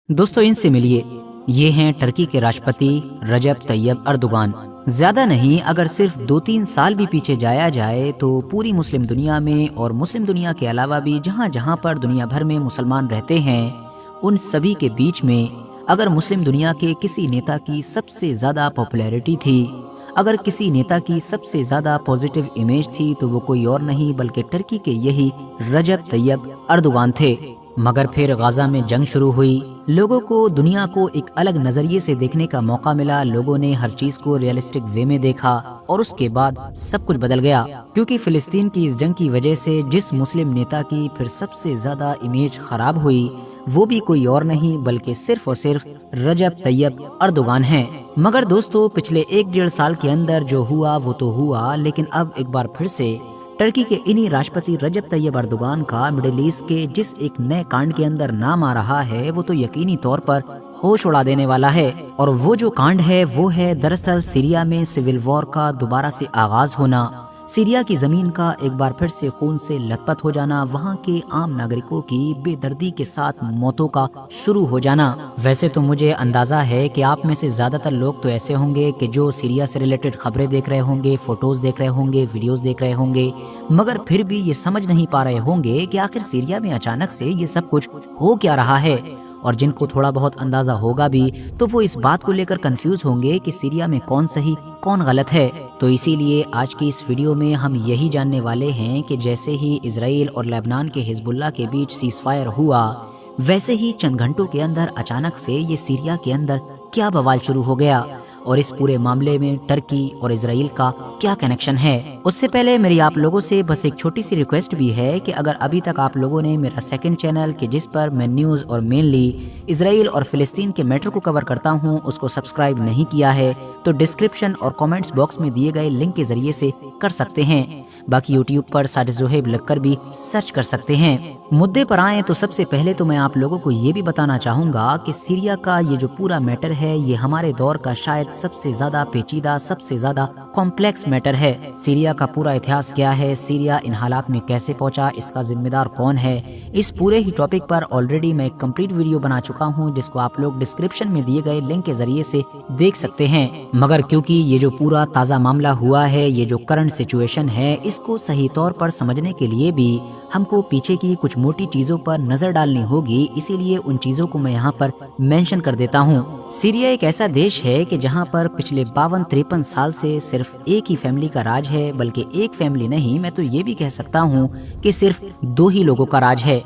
दोस्तों इनसे मिलिए। ये हैं टर्की के राष्ट्रपति रजब तैयब अर्दोगान। ज्यादा नहीं, अगर सिर्फ 2-3 साल भी पीछे जाया जाए तो पूरी मुस्लिम दुनिया में और मुस्लिम दुनिया के अलावा भी जहाँ जहाँ पर दुनिया भर में मुसलमान रहते हैं उन सभी के बीच में अगर मुस्लिम दुनिया के किसी नेता की सबसे ज्यादा पॉपुलैरिटी थी, अगर किसी नेता की सबसे ज्यादा पॉजिटिव इमेज थी तो वो कोई और नहीं बल्कि टर्की के यही रजब तैयब अर्दोगान थे। मगर फिर गाजा में जंग शुरू हुई, लोगों को दुनिया को एक अलग नजरिए से देखने का मौका मिला, लोगों ने हर चीज को रियलिस्टिक वे में देखा और उसके बाद सब कुछ बदल गया। क्योंकि फिलिस्तीन की इस जंग की वजह से जिस मुस्लिम नेता की फिर सबसे ज्यादा इमेज खराब हुई वो भी कोई और नहीं बल्कि सिर्फ और सिर्फ रजब तैयब अर्दोगान हैं। मगर दोस्तों पिछले 1-1.5 साल के अंदर जो हुआ वो तो हुआ, लेकिन अब एक बार फिर से टर्की के इन्हीं राष्ट्रपति रजब तैयब अर्दोगान का मिडिल ईस्ट के जिस एक नए कांड के अंदर नाम आ रहा है वो तो यकीनी तौर पर होश उड़ा देने वाला है। और वो जो कांड है वो है दरअसल सीरिया में सिविल वॉर का दोबारा से आगाज होना, सीरिया की जमीन का एक बार फिर से खून से लथपथ हो जाना, वहाँ के आम नागरिकों की बेदर्दी के साथ मौतों का शुरू हो जाना। वैसे तो मुझे अंदाजा है कि आप में से ज्यादातर लोग तो ऐसे होंगे कि जो सीरिया से रिलेटेड खबरें देख रहे होंगे, फोटोज देख रहे होंगे, वीडियोस देख रहे होंगे, मगर फिर भी ये समझ नहीं पा रहे होंगे कि आखिर सीरिया में अचानक से ये सब कुछ हो क्या रहा है। और जिनको थोड़ा बहुत अंदाजा होगा भी तो वो इस बात को लेकर कंफ्यूज होंगे कि सीरिया में कौन सही कौन गलत है। तो इसीलिए आज की इस वीडियो में हम यही जानने वाले हैं कि जैसे ही इजराइल और लेबनान के हिजबुल्लाह के बीच सीज फायर हुआ वैसे ही चंद घंटों के अंदर अचानक से ये सीरिया के अंदर क्या बवाल शुरू हो गया और इस पूरे मामले में टर्की और इजराइल का क्या कनेक्शन है। उससे पहले मेरी आप लोगों से बस एक छोटी सी रिक्वेस्ट भी है कि अगर अभी तक आप लोगों ने मेरा सेकंड चैनल कि जिस पर मैं न्यूज़ और मेनली इजराइल और फिलिस्तीन के मैटर को कवर करता हूं उसको सब्सक्राइब नहीं किया है तो डिस्क्रिप्शन और कमेंट्स बॉक्स में दिए गए लिंक के जरिए से कर सकते हैं। बाकी यूट्यूब पर साजिद जोहेब लिखकर भी सर्च कर सकते हैं। मुद्दे पर आए तो सबसे पहले तो मैं आप लोगों को ये भी बताना चाहूंगा कि सीरिया का ये जो पूरा मैटर है ये हमारे दौर का शायद सबसे ज्यादा पेचीदा, सबसे ज्यादा कॉम्प्लेक्स मैटर है। सीरिया का पूरा इतिहास क्या है, सीरिया इन हालात में कैसे पहुंचा, इसका जिम्मेदार कौन है, इस पूरे ही टॉपिक पर ऑलरेडी मैं एक कंप्लीट वीडियो बना चुका हूं जिसको आप लोग डिस्क्रिप्शन में दिए गए लिंक के जरिए से देख सकते हैं। मगर क्योंकि ये जो पूरा ताज़ा मामला हुआ है, ये जो करंट सिचुएशन है, इसको सही तौर पर समझने के लिए भी हमको पीछे की कुछ मोटी चीजों पर नजर डालनी होगी, इसीलिए उन चीजों को मैं यहाँ पर मेंशन कर देता हूँ। सीरिया एक ऐसा देश है कि जहाँ पर पिछले 52-53 साल से सिर्फ एक ही फैमिली का राज है, बल्कि एक फैमिली नहीं, मैं तो ये भी कह सकता हूँ कि सिर्फ 2 ही लोगों का राज है।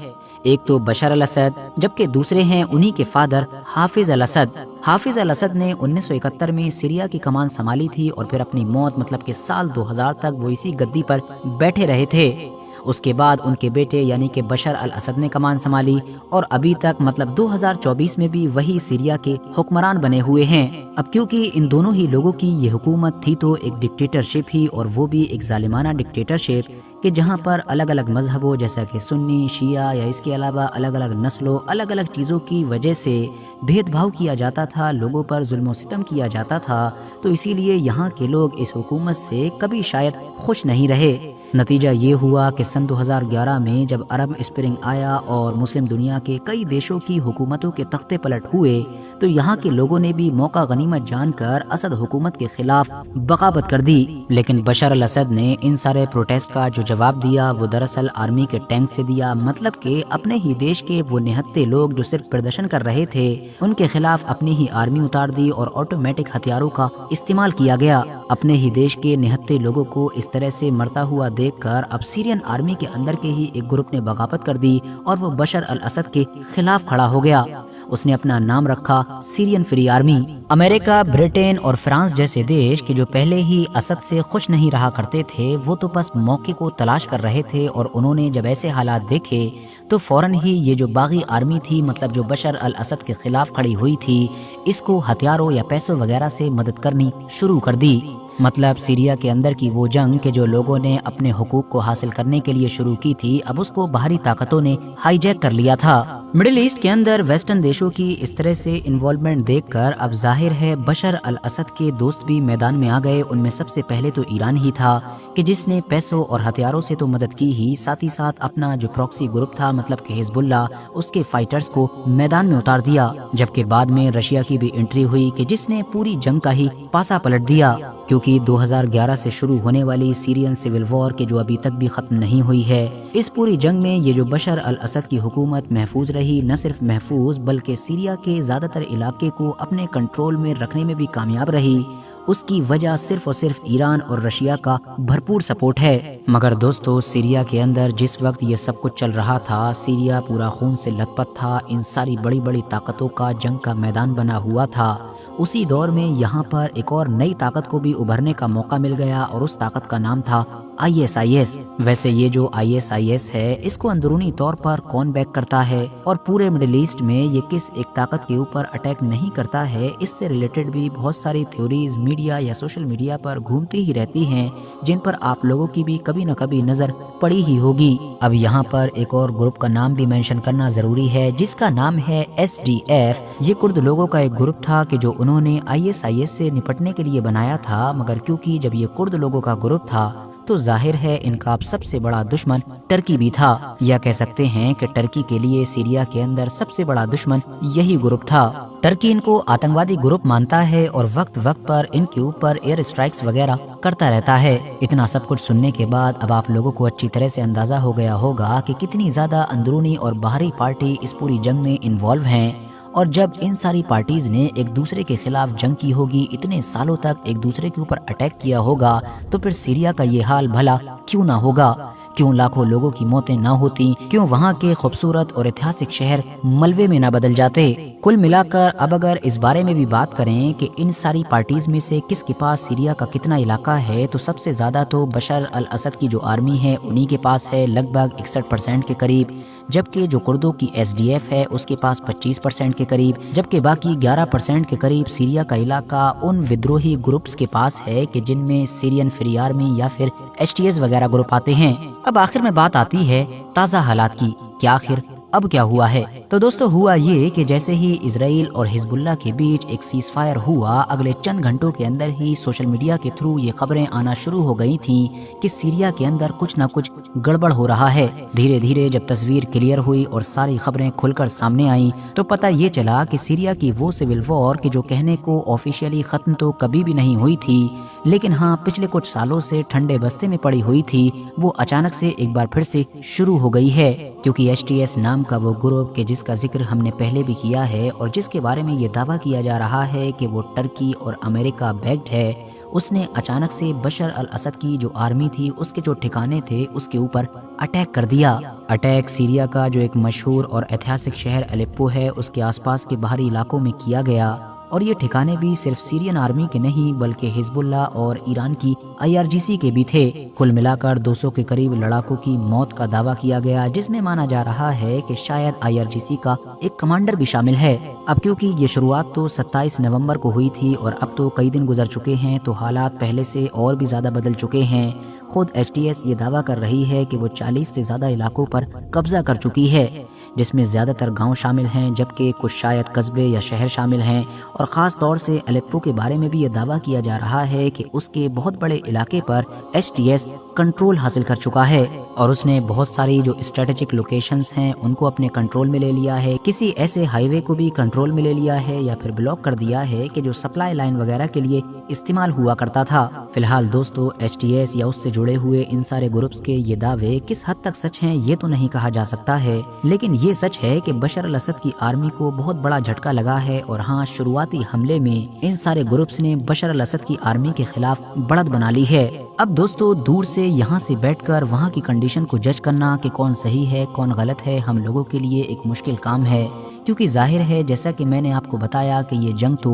एक तो बशर अल असद, जबकि दूसरे हैं उन्हीं के फादर हाफिज अल असद। हाफिज अल असद ने 1971 में सीरिया की कमान संभाली थी और फिर अपनी मौत मतलब कि साल 2000 तक वो इसी गद्दी पर बैठे रहे थे। उसके बाद उनके बेटे यानी कि बशर अल असद ने कमान संभाली और अभी तक मतलब 2024 में भी वही सीरिया के हुक्मरान बने हुए हैं। अब क्योंकि इन दोनों ही लोगों की ये हुकूमत थी तो एक डिक्टेटरशिप ही, और वो भी एक जालिमाना डिक्टेटरशिप कि जहाँ पर अलग अलग मजहबों जैसा कि सुन्नी, शिया या इसके अलावा अलग अलग नस्लों, अलग अलग चीज़ों की वजह से भेदभाव किया जाता था, लोगों पर जुल्म सितम किया जाता था। तो इसीलिए यहाँ के लोग इस हुकूमत से कभी शायद खुश नहीं रहे। नतीजा ये हुआ कि सन 2011 में जब अरब स्प्रिंग आया और मुस्लिम दुनिया के कई देशों की हुकूमतों के तख्ते पलट हुए तो यहाँ के लोगों ने भी मौका गनीमत जानकर असद हुकूमत के खिलाफ बगावत कर दी। लेकिन बशर अल असद ने इन सारे प्रोटेस्ट का जो जवाब दिया वो दरअसल आर्मी के टैंक से दिया, मतलब कि अपने ही देश के वो निहत्ते लोग जो सिर्फ प्रदर्शन कर रहे थे उनके खिलाफ अपनी ही आर्मी उतार दी और ऑटोमेटिक हथियारों का इस्तेमाल किया गया। अपने ही देश के निहत्ते लोगों को इस तरह से मरता हुआ देखकर अब सीरियन आर्मी के अंदर के ही एक ग्रुप ने बगावत कर दी और वो बशर अल असद के खिलाफ खड़ा हो गया। उसने अपना नाम रखा Syrian free army. America, Britain और फ्रांस जैसे देश के जो पहले ही असद से खुश नहीं रहा करते थे वो तो बस मौके को तलाश कर रहे थे और उन्होंने जब ऐसे हालात देखे तो फौरन ही ये जो बागी आर्मी थी मतलब जो बशर अल असद के खिलाफ खड़ी हुई थी इसको हथियारों या पैसों वगैरह से मदद करनी शुरू कर दी। मतलब सीरिया के अंदर की वो जंग के जो लोगों ने अपने हुकूक को हासिल करने के लिए शुरू की थी अब उसको बाहरी ताकतों ने हाईजैक कर लिया था। मिडिल ईस्ट के अंदर वेस्टर्न देशों की इस तरह से इन्वॉल्वमेंट देखकर अब जाहिर है बशर अल असद के दोस्त भी मैदान में आ गए। उनमें सबसे पहले तो ईरान ही था कि जिसने पैसों और हथियारों से तो मदद की ही, साथ ही साथ अपना जो प्रॉक्सी ग्रुप था मतलब कि हिजबुल्ला, उसके फाइटर्स को मैदान में उतार दिया। जबकि बाद में रशिया की भी एंट्री हुई कि जिसने पूरी जंग का ही पासा पलट दिया, क्योंकि 2011 से शुरू होने वाली सीरियन सिविल वॉर के जो अभी तक भी खत्म नहीं हुई है, इस पूरी जंग में ये जो बशर अल असद की हुकूमत महफूज रही, न सिर्फ महफूज बल्कि सीरिया के ज्यादातर इलाके को अपने कंट्रोल में रखने में भी कामयाब रही। उसकी वजह सिर्फ और सिर्फ ईरान और रशिया का भरपूर सपोर्ट है। मगर दोस्तों, सीरिया के अंदर जिस वक्त ये सब कुछ चल रहा था, सीरिया पूरा खून से लथपथ था, इन सारी बड़ी बड़ी ताकतों का जंग का मैदान बना हुआ था। उसी दौर में यहाँ पर एक और नई ताकत को भी उभरने का मौका मिल गया और उस ताकत का नाम था ISIS। वैसे ये जो ISIS है, इसको अंदरूनी तौर पर कौन बैक करता है और पूरे मिडिल ईस्ट में ये किस एक ताकत के ऊपर अटैक नहीं करता है, इससे रिलेटेड भी बहुत सारी थ्योरीज मीडिया या सोशल मीडिया पर घूमती ही रहती हैं, जिन पर आप लोगों की भी कभी न कभी नजर पड़ी ही होगी। अब यहाँ पर एक और ग्रुप का नाम भी मेंशन करना जरूरी है, जिसका नाम है SDF। ये कुर्द लोगों का एक ग्रुप था कि जो उन्होंने ISIS से निपटने के लिए बनाया था, मगर क्योंकि जब ये कुर्द लोगों का ग्रुप था तो जाहिर है इनका अब सबसे बड़ा दुश्मन टर्की भी था, या कह सकते हैं कि टर्की के लिए सीरिया के अंदर सबसे बड़ा दुश्मन यही ग्रुप था। टर्की इनको आतंकवादी ग्रुप मानता है और वक्त वक्त पर इनके ऊपर एयर स्ट्राइक्स वगैरह करता रहता है। इतना सब कुछ सुनने के बाद अब आप लोगों को अच्छी तरह से अंदाजा हो गया होगा कि कितनी ज्यादा अंदरूनी और बाहरी पार्टी इस पूरी जंग में इन्वॉल्व हैं। और जब इन सारी पार्टीज ने एक दूसरे के खिलाफ जंग की होगी, इतने सालों तक एक दूसरे के ऊपर अटैक किया होगा, तो फिर सीरिया का ये हाल भला क्यों ना होगा? क्यों लाखों लोगों की मौतें ना होती? क्यों वहाँ के खूबसूरत और ऐतिहासिक शहर मलबे में ना बदल जाते? कुल मिलाकर अब अगर इस बारे में भी बात करें कि इन सारी पार्टीज में से किसके पास सीरिया का कितना इलाका है, तो सबसे ज्यादा तो बशर अल असद की जो आर्मी है उन्हीं के पास है, लगभग 61% के करीब। जबकि जो कुर्दों की SDF है उसके पास 25% के करीब, जबकि बाकी 11% के करीब सीरिया का इलाका उन विद्रोही ग्रुप्स के पास है कि जिनमें सीरियन फ्री आर्मी या फिर HTS वगैरह ग्रुप आते हैं। अब आखिर में बात आती है ताज़ा हालात की कि आखिर अब क्या हुआ है। तो दोस्तों, हुआ ये कि जैसे ही इजराइल और हिजबुल्ला के बीच एक सीज फायर हुआ, अगले चंद घंटों के अंदर ही सोशल मीडिया के थ्रू ये खबरें आना शुरू हो गई थी कि सीरिया के अंदर कुछ ना कुछ गड़बड़ हो रहा है। धीरे धीरे जब तस्वीर क्लियर हुई और सारी खबरें खुलकर सामने आई, तो पता ये चला कि सीरिया की वो सिविल वॉर कि जो कहने को ऑफिशियली खत्म तो कभी भी नहीं हुई थी, लेकिन हाँ पिछले कुछ सालों से ठंडे बस्ते में पड़ी हुई थी, वो अचानक से एक बार फिर से शुरू हो गई है। क्योंकि HTS नाम का वो ग्रुप के जिसका जिक्र हमने पहले भी किया है और जिसके बारे में ये दावा किया जा रहा है कि वो टर्की और अमेरिका बैक्ड है, उसने अचानक से बशर अल असद की जो आर्मी थी उसके जो ठिकाने थे उसके ऊपर अटैक कर दिया। अटैक सीरिया का जो एक मशहूर और ऐतिहासिक शहर अलेप्पो है उसके आसपास के बाहरी इलाकों में किया गया। और ये ठिकाने भी सिर्फ सीरियन आर्मी के नहीं बल्कि हिजबुल्ला और ईरान की IRGC के भी थे। कुल मिलाकर 200 के करीब लड़ाकों की मौत का दावा किया गया, जिसमें माना जा रहा है कि शायद IRGC का एक कमांडर भी शामिल है। अब क्योंकि ये शुरुआत तो 27 नवंबर को हुई थी और अब तो कई दिन गुजर चुके हैं, तो हालात पहले से और भी ज्यादा बदल चुके हैं। खुद HTS ये दावा कर रही है कि वो 40 से ज्यादा इलाकों पर कब्जा कर चुकी है, जिसमें ज्यादातर गांव शामिल हैं, जबकि कुछ शायद कस्बे या शहर शामिल हैं। और खास तौर से अलेप्पो के बारे में भी ये दावा किया जा रहा है कि उसके बहुत बड़े इलाके पर HTS कंट्रोल हासिल कर चुका है और उसने बहुत सारी जो स्ट्रेटेजिक लोकेशंस हैं उनको अपने कंट्रोल में ले लिया है। किसी ऐसे हाईवे को भी कंट्रोल में ले लिया है या फिर ब्लॉक कर दिया है कि जो सप्लाई लाइन वगैरह के लिए इस्तेमाल हुआ करता था। फिलहाल दोस्तों, HTS या उससे जुड़े हुए इन सारे ग्रुप्स के ये दावे किस हद तक सच हैं ये तो नहीं कहा जा सकता है, लेकिन ये सच है कि बशर अल असद की आर्मी को बहुत बड़ा झटका लगा है। और हाँ, शुरुआती हमले में इन सारे ग्रुप्स ने बशर अल असद की आर्मी के खिलाफ बढ़त बना ली है। अब दोस्तों, दूर से यहाँ से बैठकर वहाँ की कंडीशन को जज करना कि कौन सही है कौन गलत है हम लोगों के लिए एक मुश्किल काम है, क्योंकि जाहिर है जैसा कि मैंने आपको बताया कि ये जंग तो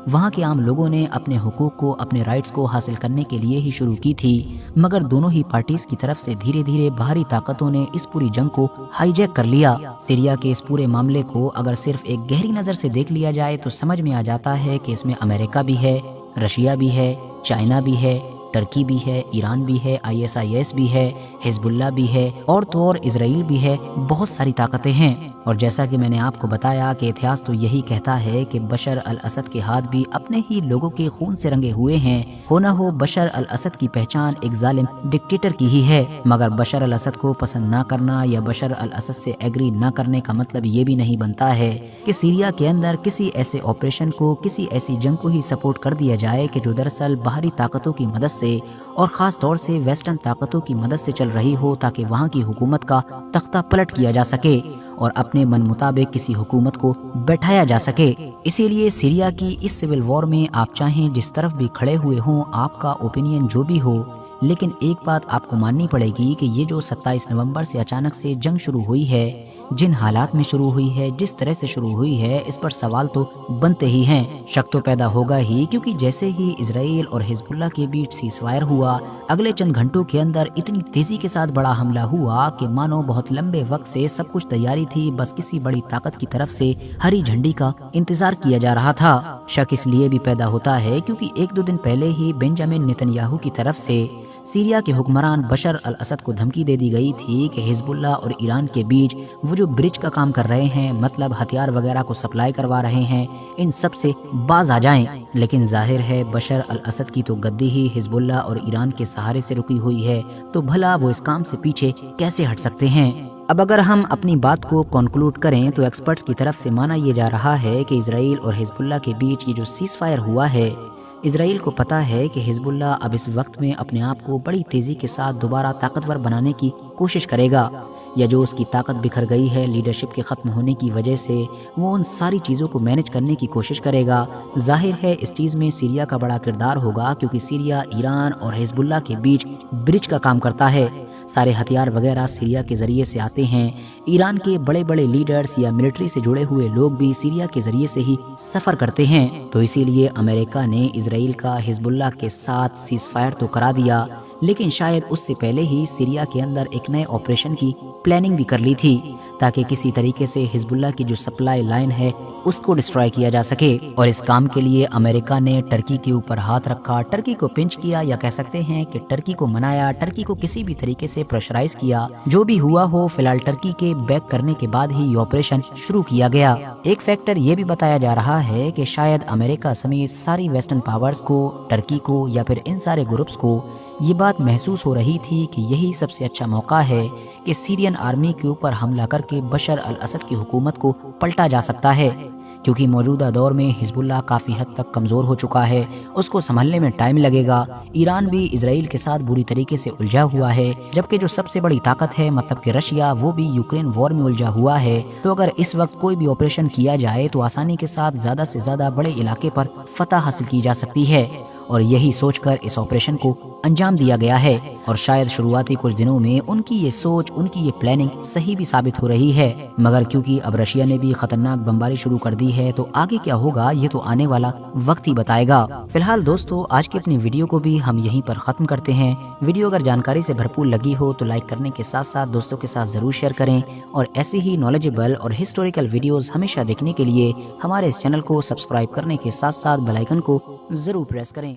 वहाँ के आम लोगों ने अपने हुकूक को, अपने राइट्स को हासिल करने के लिए ही शुरू की थी, मगर दोनों ही पार्टीज की तरफ से धीरे धीरे बाहरी ताकतों ने इस पूरी जंग को हाईजैक कर लिया। सीरिया के इस पूरे मामले को अगर सिर्फ एक गहरी नजर से देख लिया जाए तो समझ में आ जाता है कि इसमें अमेरिका भी है, रशिया भी है, चाइना भी है, टर्की भी है, ईरान भी है, ISIS भी है, हिजबुल्ला भी है और तो और इजराइल भी है। बहुत सारी ताकतें हैं। اور جیسا کہ میں نے آپ کو بتایا کہ اتہاس تو یہی کہتا ہے کہ بشر الاسد کے ہاتھ بھی اپنے ہی لوگوں کے خون سے رنگے ہوئے ہیں۔ ہو نہ ہو بشر الاسد کی پہچان ایک ظالم ڈکٹیٹر کی ہی ہے، مگر بشر الاسد کو پسند نہ کرنا یا بشر الاسد سے ایگری نہ کرنے کا مطلب یہ بھی نہیں بنتا ہے کہ سیریا کے اندر کسی ایسے آپریشن کو، کسی ایسی جنگ کو ہی سپورٹ کر دیا جائے کہ جو دراصل باہری طاقتوں کی مدد سے اور خاص طور سے ویسٹرن طاقتوں کی مدد سے چل رہی ہو، تاکہ وہاں کی حکومت کا تختہ پلٹ کیا جا سکے اور اپنے من مطابق کسی حکومت کو بیٹھایا جا سکے۔ اسی لیے سیریا کی اس سول وار میں آپ چاہیں جس طرف بھی کھڑے ہوئے ہوں، آپ کا اوپینین جو بھی ہو، لیکن ایک بات آپ کو ماننی پڑے گی کہ یہ جو 27 نومبر سے اچانک سے جنگ شروع ہوئی ہے، جن حالات میں شروع ہوئی ہے، جس طرح سے شروع ہوئی ہے، اس پر سوال تو بنتے ہی ہیں، شک تو پیدا ہوگا ہی، کیونکہ جیسے ہی اسرائیل اور حزب اللہ کے بیچ سیز فائر ہوا، اگلے چند گھنٹوں کے اندر اتنی تیزی کے ساتھ بڑا حملہ ہوا کہ مانو بہت لمبے وقت سے سب کچھ تیاری تھی، بس کسی بڑی طاقت کی طرف سے ہری جھنڈی کا انتظار کیا جا رہا تھا۔ شک اس لیے بھی پیدا ہوتا ہے کیونکہ 1-2 دن پہلے ہی بنجامن نیتن یاہو کی طرف سے سیریا کے حکمران بشر الاسد کو دھمکی دے دی گئی تھی کہ حزب اللہ اور ایران کے بیچ وہ جو برج کا کام کر رہے ہیں، مطلب ہتھیار وغیرہ کو سپلائی کروا رہے ہیں، ان سب سے باز آ جائیں۔ لیکن ظاہر ہے بشر الاسد کی تو گدی ہی حزب اللہ اور ایران کے سہارے سے رکی ہوئی ہے، تو بھلا وہ اس کام سے پیچھے کیسے ہٹ سکتے ہیں؟ اب اگر ہم اپنی بات کو کنکلوڈ کریں تو ایکسپرٹس کی طرف سے مانا یہ جا رہا ہے کہ اسرائیل اور حزب اللہ کے بیچ یہ جو سیز فائر ہوا ہے، اسرائیل کو پتہ ہے کہ حزب اللہ اب اس وقت میں اپنے آپ کو بڑی تیزی کے ساتھ دوبارہ طاقتور بنانے کی کوشش کرے گا، یا جو اس کی طاقت بکھر گئی ہے لیڈرشپ کے ختم ہونے کی وجہ سے، وہ ان ساری چیزوں کو مینج کرنے کی کوشش کرے گا۔ ظاہر ہے اس چیز میں سیریا کا بڑا کردار ہوگا، کیونکہ سیریا ایران اور حزب اللہ کے بیچ برج کا کام کرتا ہے، سارے ہتھیار وغیرہ سیریا کے ذریعے سے آتے ہیں، ایران کے بڑے بڑے لیڈرز یا ملٹری سے جڑے ہوئے لوگ بھی سیریا کے ذریعے سے ہی سفر کرتے ہیں، تو اسی لیے امریکہ نے اسرائیل کا حزب اللہ کے ساتھ سیز فائر تو کرا دیا، لیکن شاید اس سے پہلے ہی سیریا کے اندر ایک نئے آپریشن کی پلاننگ بھی کر لی تھی، تاکہ کسی طریقے سے حزب اللہ کی جو سپلائی لائن ہے اس کو ڈسٹرائے کیا جا سکے، اور اس کام کے لیے امریکہ نے ٹرکی کے اوپر ہاتھ رکھا، ٹرکی کو پنچ کیا، یا کہہ سکتے ہیں کہ ٹرکی کو منایا، ٹرکی کو کسی بھی طریقے سے پریشرائز کیا۔ جو بھی ہوا ہو، فی الحال ٹرکی کے بیک کرنے کے بعد ہی یہ آپریشن شروع کیا گیا۔ ایک فیکٹر یہ بھی بتایا جا رہا ہے کہ شاید امریکہ سمیت ساری ویسٹرن پاورز کو، ٹرکی کو یا پھر ان سارے گروپس کو یہ بات محسوس ہو رہی تھی کہ یہی سب سے اچھا موقع ہے کہ سیرین آرمی کے اوپر حملہ کر کے بشر الاسد کی حکومت کو پلٹا جا سکتا ہے، کیونکہ موجودہ دور میں حزب اللہ کافی حد تک کمزور ہو چکا ہے، اس کو سنبھلنے میں ٹائم لگے گا۔ ایران بھی اسرائیل کے ساتھ بری طریقے سے الجھا ہوا ہے، جبکہ جو سب سے بڑی طاقت ہے مطلب کہ رشیا، وہ بھی یوکرین وار میں الجھا ہوا ہے، تو اگر اس وقت کوئی بھی آپریشن کیا جائے تو آسانی کے ساتھ زیادہ سے زیادہ بڑے علاقے پر فتح حاصل کی جا سکتی ہے، اور یہی سوچ کر اس آپریشن کو انجام دیا گیا ہے، اور شاید شروعاتی کچھ دنوں میں ان کی یہ سوچ، ان کی یہ پلاننگ صحیح بھی ثابت ہو رہی ہے، مگر کیونکہ اب رشیا نے بھی خطرناک بمباری شروع کر دی ہے، تو آگے کیا ہوگا یہ تو آنے والا وقت ہی بتائے گا۔ فی الحال دوستو، آج کی اپنی ویڈیو کو بھی ہم یہیں پر ختم کرتے ہیں۔ ویڈیو اگر جانکاری سے بھرپور لگی ہو تو لائک کرنے کے ساتھ ساتھ دوستوں کے ساتھ ضرور شیئر کریں، اور ایسی ہی نالجبل اور ہسٹوریکل ویڈیوز ہمیشہ دیکھنے کے لیے ہمارے اس چینل کو سبسکرائب کرنے کے ساتھ ساتھ بیل آئیکن کو ضرور پریس کریں۔